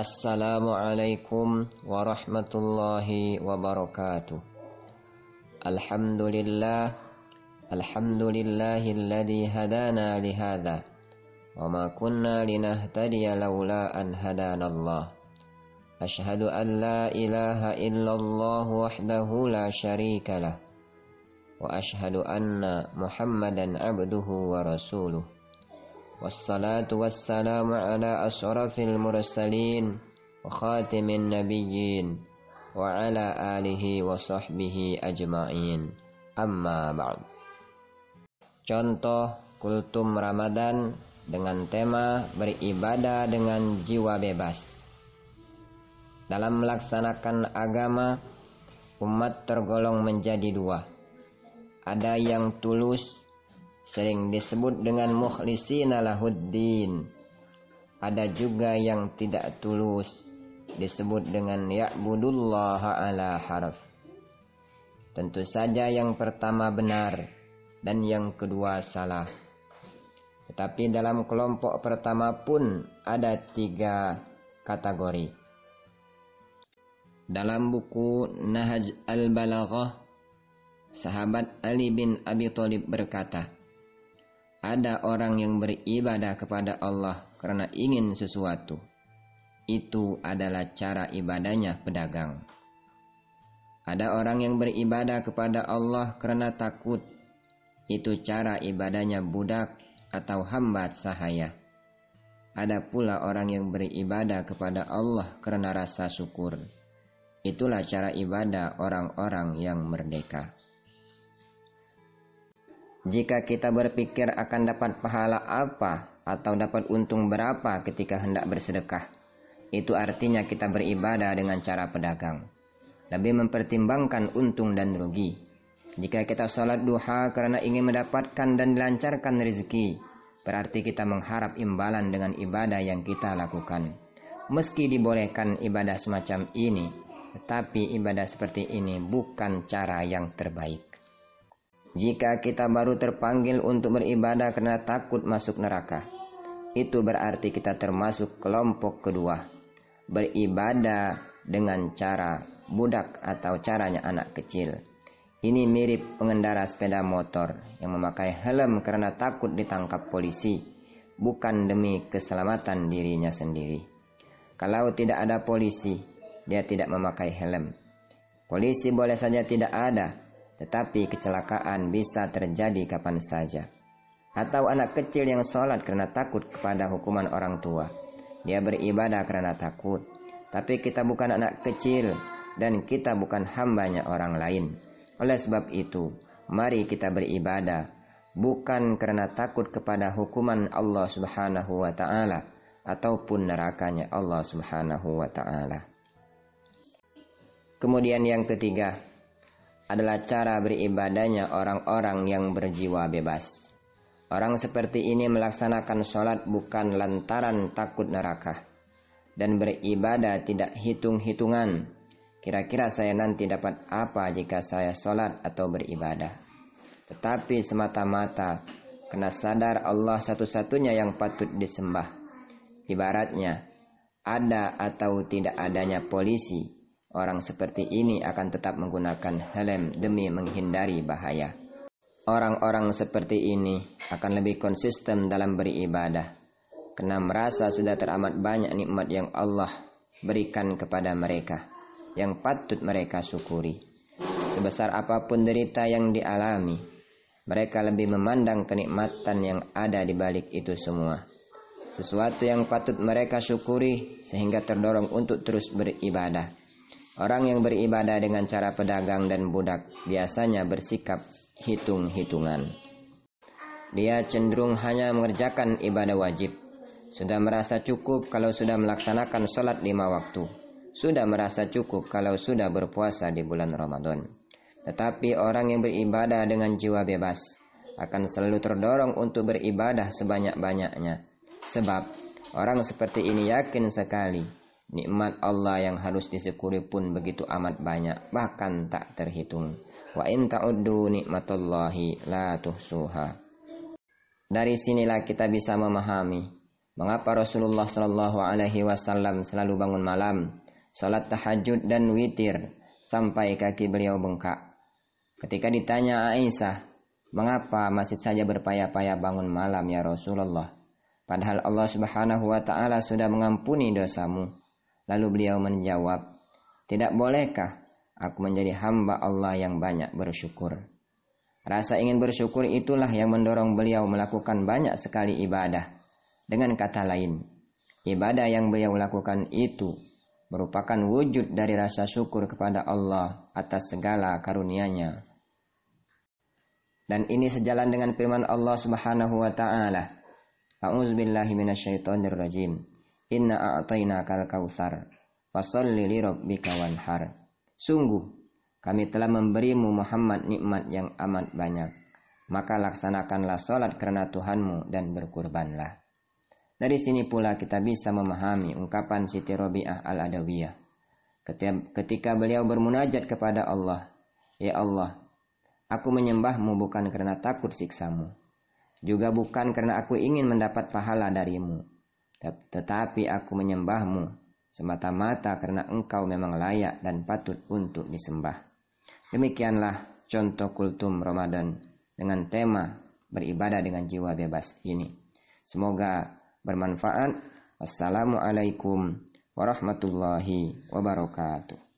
Assalamualaikum warahmatullahi wabarakatuh. Alhamdulillahilladzi hadana lihadza wa ma kunna linahtadiya laula an hadanallah. Asyhadu an la ilaha illallah wahdahu la syarikalah wa asyhadu anna Muhammadan abduhu wa rasuluh. Wassalatu wassalamu ala asyrafil mursalin wa khatimin nabiyyin wa ala alihi wa sahbihi ajma'in. Amma ba'd. Contoh kultum Ramadan dengan tema beribadah dengan jiwa bebas. Dalam melaksanakan agama, umat tergolong menjadi dua. Ada yang tulus, sering disebut dengan mukhlishina lahuddin. Ada juga yang tidak tulus, disebut dengan ya'budullaha ala harf. Tentu saja yang pertama benar dan yang kedua salah. Tetapi dalam kelompok pertama pun ada 3 kategori. Dalam buku Nahj al-Balaghah, sahabat Ali bin Abi Thalib berkata, ada orang yang beribadah kepada Allah karena ingin sesuatu. Itu adalah cara ibadahnya pedagang. Ada orang yang beribadah kepada Allah karena takut. Itu cara ibadahnya budak atau hamba sahaya. Ada pula orang yang beribadah kepada Allah karena rasa syukur. Itulah cara ibadah orang-orang yang merdeka. Jika kita berpikir akan dapat pahala apa atau dapat untung berapa ketika hendak bersedekah, itu artinya kita beribadah dengan cara pedagang. Lebih mempertimbangkan untung dan rugi. Jika kita sholat duha karena ingin mendapatkan dan dilancarkan rezeki, berarti kita mengharap imbalan dengan ibadah yang kita lakukan. Meski dibolehkan ibadah semacam ini, tetapi ibadah seperti ini bukan cara yang terbaik. Jika kita baru terpanggil untuk beribadah karena takut masuk neraka, itu berarti kita termasuk kelompok kedua. Beribadah dengan cara budak atau caranya anak kecil. Ini mirip pengendara sepeda motor yang memakai helm karena takut ditangkap polisi, bukan demi keselamatan dirinya sendiri. Kalau tidak ada polisi, dia tidak memakai helm. Polisi boleh saja tidak ada, tetapi kecelakaan bisa terjadi kapan saja. Atau anak kecil yang sholat karena takut kepada hukuman orang tua. Dia beribadah karena takut. Tapi kita bukan anak kecil dan kita bukan hambanya orang lain. Oleh sebab itu, mari kita beribadah bukan karena takut kepada hukuman Allah Subhanahu wa ta'ala ataupun nerakanya Allah Subhanahu wa ta'ala. Kemudian yang ketiga adalah cara beribadahnya orang-orang yang berjiwa bebas. Orang seperti ini melaksanakan sholat bukan lantaran takut neraka, dan beribadah tidak hitung-hitungan. Kira-kira saya nanti dapat apa jika saya sholat atau beribadah. Tetapi semata-mata karena sadar Allah satu-satunya yang patut disembah. Ibaratnya, ada atau tidak adanya polisi, orang seperti ini akan tetap menggunakan helm demi menghindari bahaya. Orang-orang seperti ini akan lebih konsisten dalam beribadah, karena merasa sudah teramat banyak nikmat yang Allah berikan kepada mereka, yang patut mereka syukuri. Sebesar apapun derita yang dialami, mereka lebih memandang kenikmatan yang ada di balik itu semua. Sesuatu yang patut mereka syukuri sehingga terdorong untuk terus beribadah. Orang yang beribadah dengan cara pedagang dan budak biasanya bersikap hitung-hitungan. Dia cenderung hanya mengerjakan ibadah wajib. Sudah merasa cukup kalau sudah melaksanakan sholat 5 waktu. Sudah merasa cukup kalau sudah berpuasa di bulan Ramadan. Tetapi orang yang beribadah dengan jiwa bebas akan selalu terdorong untuk beribadah sebanyak-banyaknya. Sebab orang seperti ini yakin sekali nikmat Allah yang harus disyukuri pun begitu amat banyak, bahkan tak terhitung. Wa in ta'uddu nikmatallahi la tuhsuha. Dari sinilah kita bisa memahami Mengapa Rasulullah Shallallahu Alaihi Wasallam selalu bangun malam, salat tahajud dan witir sampai kaki beliau bengkak? Ketika ditanya Aisyah, mengapa masih saja berpayah-payah bangun malam ya Rasulullah? Padahal Allah Subhanahu wa Ta'ala sudah mengampuni dosamu. Lalu beliau menjawab, tidak bolehkah aku menjadi hamba Allah yang banyak bersyukur? Rasa ingin bersyukur itulah yang mendorong beliau melakukan banyak sekali ibadah. Dengan kata lain, ibadah yang beliau lakukan itu merupakan wujud dari rasa syukur kepada Allah atas segala karunia-Nya. Dan ini sejalan dengan firman Allah Subhanahu wa Ta'ala, A'udzubillahi minasyaitonirrajim. Inna a'tainakal kautsar fasholli lirabbika wanhar. Sungguh kami telah memberimu Muhammad nikmat yang amat banyak, maka laksanakanlah salat karena Tuhanmu dan berkurbanlah. Dari sini pula kita bisa memahami ungkapan Siti Rabi'ah Al-Adawiyah ketika beliau bermunajat kepada Allah, ya Allah, aku menyembahmu bukan karena takut siksamu, juga bukan karena aku ingin mendapat pahala darimu, tetapi aku menyembahmu semata-mata karena engkau memang layak dan patut untuk disembah. Demikianlah contoh kultum Ramadan dengan tema beribadah dengan jiwa bebas ini. Semoga bermanfaat. Wassalamualaikum warahmatullahi wabarakatuh.